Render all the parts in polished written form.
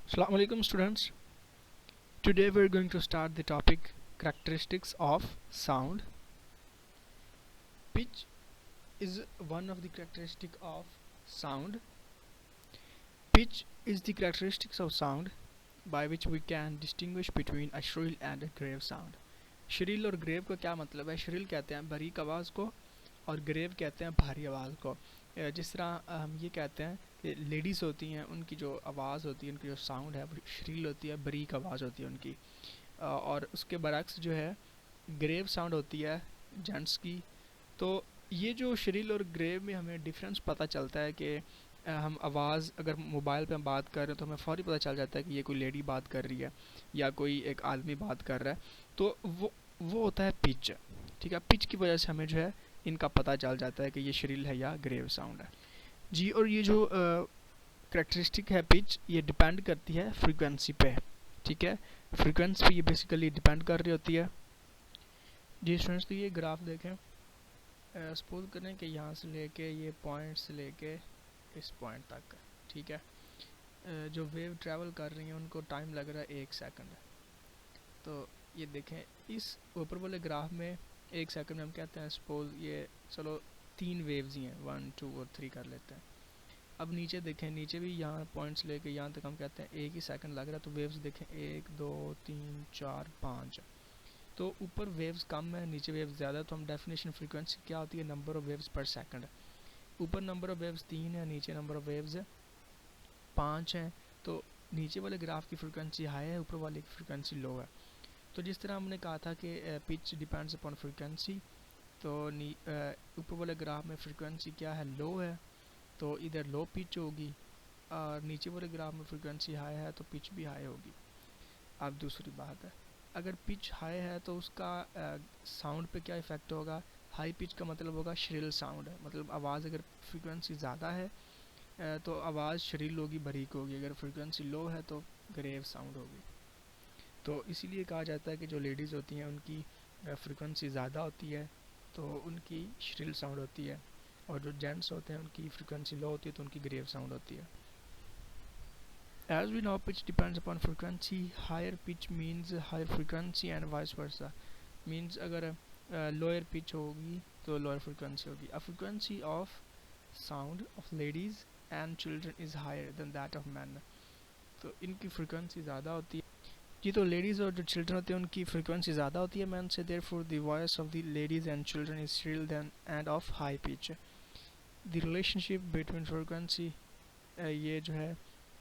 Assalamu alaikum students. Today we're going to start the topic characteristics of sound. Pitch is one of the characteristic of sound. Pitch is the characteristics of sound by which we can distinguish between a shrill and a grave sound. Srila और grave का क्या मतलब है? Shrill कहते हैं बारीक आवाज़ को और ग्रेव कहते हैं भारी आवाज़ को। जिस तरह हम ये कहते हैं कि लेडीज़ होती हैं, उनकी जो आवाज़ होती है, उनकी जो साउंड है वो श्रील होती है, बारीक आवाज़ होती है उनकी। और उसके बरक्स जो है ग्रेव साउंड होती है जेंट्स की। तो ये जो श्रील और ग्रेव में हमें डिफरेंस पता चलता है कि हम आवाज़ अगर मोबाइल पे हम बात कर रहे हैं तो हमें फ़ौरी पता चल जाता है कि ये कोई लेडी बात कर रही है या कोई एक आदमी बात कर रहा है। तो वो होता है पिच। ठीक है, पिच की वजह से हमें जो है इनका पता चल जाता है कि ये श्रील है या ग्रेव साउंड है जी। और ये जो करैक्टरिस्टिक है पिच, ये डिपेंड करती है फ्रीक्वेंसी पे। ठीक है, फ्रीक्वेंसी पे ये बेसिकली डिपेंड कर रही होती है जी। स्टूडेंट्स, तो ये ग्राफ देखें, सपोज करें कि यहाँ से लेके ये पॉइंट से लेके इस पॉइंट तक। ठीक है, जो वेव ट्रैवल कर रही हैं उनको टाइम लग रहा है 1 सेकंड। तो ये देखें, इस ऊपर वाले ग्राफ में 1 सेकंड में हम कहते हैं सपोज ये चलो 3 वेव्स ही हैं, 1 2 और 3 कर लेते हैं। अब नीचे देखें, नीचे भी यहाँ पॉइंट्स लेके यहाँ तक हम कहते हैं 1 ही सेकंड लग रहा है। तो वेव्स देखें 1 2 3 4 5। तो ऊपर वेव्स कम है, नीचे वेव्स ज़्यादा। तो हम डेफिनेशन फ्रीक्वेंसी क्या होती है? नंबर ऑफ वेव्स पर सेकंड। ऊपर नंबर ऑफ वेव्स 3 है, नीचे नंबर ऑफ वेव्स 5 हैं। तो नीचे वाले ग्राफ की फ्रीक्वेंसी हाई है, ऊपर वाले की फ्रीक्वेंसी लो है। तो जिस तरह हमने कहा था कि पिच डिपेंड्स अपॉन फ्रीक्वेंसी, तो ऊपर वाले ग्राफ में फ्रीक्वेंसी क्या है? लो है, तो इधर लो पिच होगी। और नीचे वाले ग्राफ में फ्रीक्वेंसी हाई है तो पिच भी हाई होगी। अब दूसरी बात है, अगर पिच हाई है तो उसका साउंड पे क्या इफ़ेक्ट होगा? हाई पिच का मतलब होगा श्रिल साउंड है, मतलब आवाज़ अगर फ्रीक्वेंसी ज़्यादा है तो आवाज़ श्रिल होगी, बारीक होगी। अगर फ्रीक्वेंसी लो है तो ग्रेव साउंड होगी। तो इसीलिए कहा जाता है कि जो लेडीज़ होती हैं उनकी फ्रीक्वेंसी ज़्यादा होती है तो उनकी श्रिल साउंड होती है, और जो जेंट्स होते हैं उनकी फ्रीक्वेंसी लो होती है तो उनकी ग्रेव साउंड होती है। As we know, pitch depends upon frequency. Higher pitch means higher frequency and vice versa. Means अगर lower pitch होगी तो lower frequency होगी. A frequency of sound of ladies and children is higher than that of men. तो इनकी frequency ज़्यादा होती है जी। तो लेडीज़ और जो चिल्ड्रन होते हैं उनकी फ्रीक्वेंसी ज़्यादा होती है मैन से। Therefore the voice of the ladies and children is shrill then and of high pitch. The relationship between frequency, ये जो है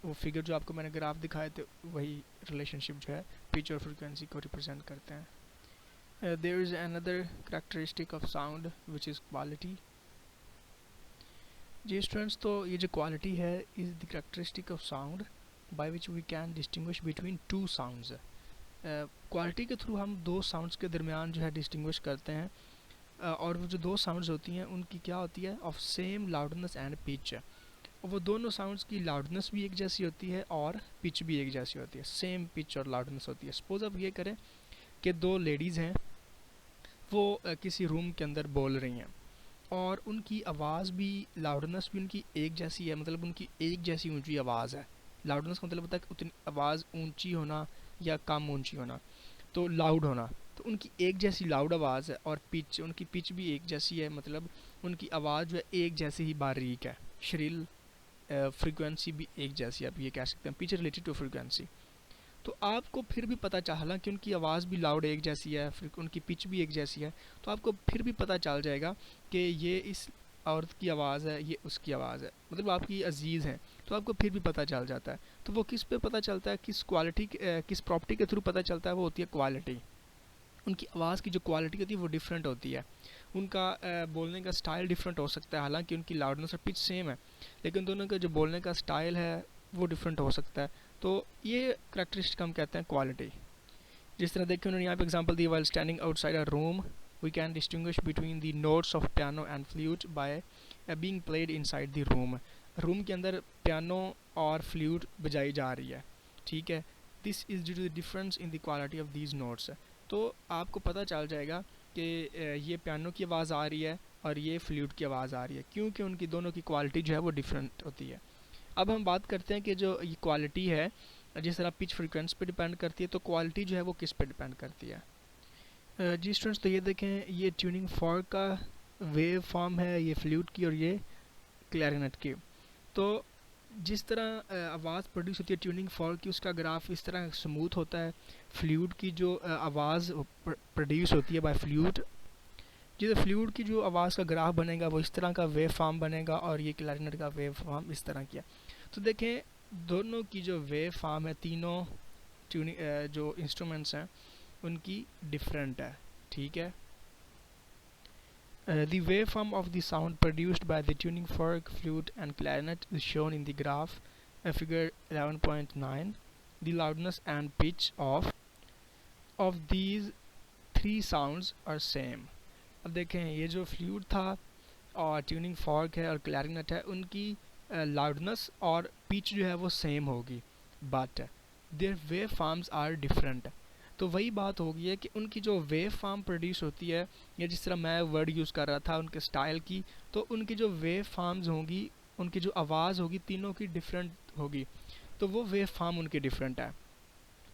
वो फिगर जो आपको मैंने ग्राफ दिखाए थे वही रिलेशनशिप जो है पिच और फ्रीक्वेंसी को रिप्रेजेंट करते हैं। There is another characteristic of sound which is quality जी। स्टूडेंट्स, तो ये जो क्वालिटी है is the characteristic of sound by which we can distinguish between two sounds. Quality के थ्रू हम दो साउंड्स के दरमियान जो है डिस्टिंग्विश करते हैं। और वो जो दो साउंड्स होती हैं उनकी क्या होती है? Of same loudness and pitch. और वो दोनों साउंड्स की लाउडनेस भी एक जैसी होती है और पिच भी एक जैसी होती है, सेम पिच और लाउडनेस होती है। सपोज अब ये करें कि दो लेडीज़ हैं, वो किसी रूम के अंदर बोल रही हैं और उनकी आवाज़ भी, लाउडनेस भी उनकी एक जैसी है, मतलब उनकी एक जैसी ऊंची आवाज़ है। लाउडनेस का मतलब होता है कि उतनी आवाज़ ऊंची होना या कम ऊंची होना, तो लाउड होना। तो उनकी एक जैसी लाउड आवाज़ है और पिच, उनकी पिच भी एक जैसी है, मतलब उनकी आवाज़ जो है एक जैसी ही बारीक है। श्रिल फ्रीक्वेंसी भी एक जैसी, आप ये कह सकते हैं, पिच रिलेटेड टू फ्रीक्वेंसी। तो आपको फिर भी पता चला, हालांकि उनकी आवाज़ भी लाउड एक जैसी है, फिर उनकी पिच भी एक जैसी है, तो आपको फिर भी पता चल जाएगा कि ये इस औरत की आवाज़ है, ये उसकी आवाज़ है, मतलब आपकी अजीज़ हैं, तो आपको फिर भी पता चल जाता है। तो वो किस पे पता चलता है? किस क्वालिटी, किस प्रॉपर्टी के थ्रू पता चलता है? वो होती है क्वालिटी। उनकी आवाज़ की जो क्वालिटी होती है वो डिफरेंट होती है। उनका बोलने का स्टाइल डिफरेंट हो सकता है, हालांकि उनकी लाउडनेस और पिच सेम है, लेकिन दोनों का जो बोलने का स्टाइल है वो डिफरेंट हो सकता है। तो ये करैक्टरिस्टिक हम कहते हैं क्वालिटी। जिस तरह देखिए उन्होंने यहाँ पे एग्जांपल दी, while standing outside a room we can distinguish between the notes of piano and flute by being played inside the room. Room के अंदर पियानो और फ्लूट बजाई जा रही है। ठीक है, this is due to the difference in the quality of these notes. तो आपको पता चल जाएगा कि ये पियानो की आवाज़ आ रही है और ये फ्लूट की आवाज़ आ रही है, क्योंकि उनकी दोनों की क्वालिटी जो है वो डिफरेंट होती है। अब हम बात करते हैं कि जो ये क्वालिटी है जिस तरह पिच फ्रीक्वेंसी पे डिपेंड करती है, तो क्वालिटी जो है वो किस पे डिपेंड करती है। जी स्टूडेंट्स, तो ये देखें, ये ट्यूनिंग फॉर्क का वेव फॉर्म है, ये फ्लूट की और ये क्लैरिनेट की। तो जिस तरह आवाज़ प्रोड्यूस होती है ट्यूनिंग फॉर्क की, उसका ग्राफ इस तरह स्मूथ होता है। फ्लूट की जो आवाज़ प्रोड्यूस होती है बाय फ्लूट, जिस फ्लूट की जो आवाज़ का ग्राफ बनेगा वो इस तरह का वेव फॉर्म बनेगा, और ये क्लैरिनेट का वेव फॉर्म इस तरह किया। तो देखें, दोनों की जो वेव फॉर्म है, तीनों ट्यूनिंग जो इंस्ट्रूमेंट्स हैं उनकी डिफरेंट है, ठीक है। The waveform of the sound produced by the tuning fork, flute and clarinet is shown in the graph figure 11.9. The loudness and pitch of these three sounds are same. अब देखें, ये जो flute था और tuning fork है और clarinet है, उनकी लाउडनेस और पिच जो है वो सेम होगी, but their wave forms are different. तो वही बात होगी है कि उनकी जो वेव फॉर्म प्रोड्यूस होती है, या जिस तरह मैं वर्ड यूज़ कर रहा था उनके स्टाइल की, तो उनकी जो वेव फॉर्म्स होंगी, उनकी जो आवाज़ होगी, तीनों की डिफरेंट होगी। तो वो वेव फॉर्म उनकी डिफरेंट है,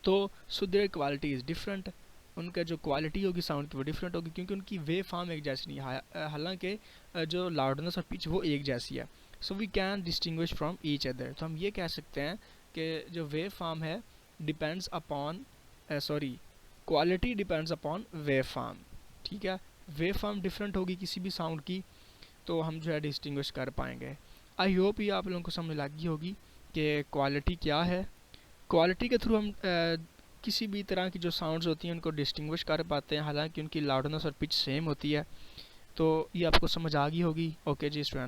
तो so there quality is different. उनका जो क्वालिटी होगी साउंड की वो डिफरेंट होगी, क्योंकि उनकी वेव फॉर्म एक जैसी नहीं है, हालांकि जो लाउडनेस और पिच वो एक जैसी है। So we can distinguish from each other. तो हम ये कह सकते हैं कि जो वेव फॉर्म है depends upon quality depends upon wave form, ठीक है। वेव फॉर्म डिफरेंट होगी किसी भी साउंड की, तो हम जो है डिस्टिंग्विश कर पाएंगे। आई होप ये आप लोगों को समझ लगी होगी कि क्वालिटी क्या है। क्वालिटी के थ्रू हम किसी भी तरह की जो साउंड्स होती हैं उनको डिस्टिंग्विश कर पाते हैं, हालांकि उनकी लाउडनेस और पिच सेम होती है। तो ये आपको समझ आ गई होगी। ओके जी स्टूडेंट्स।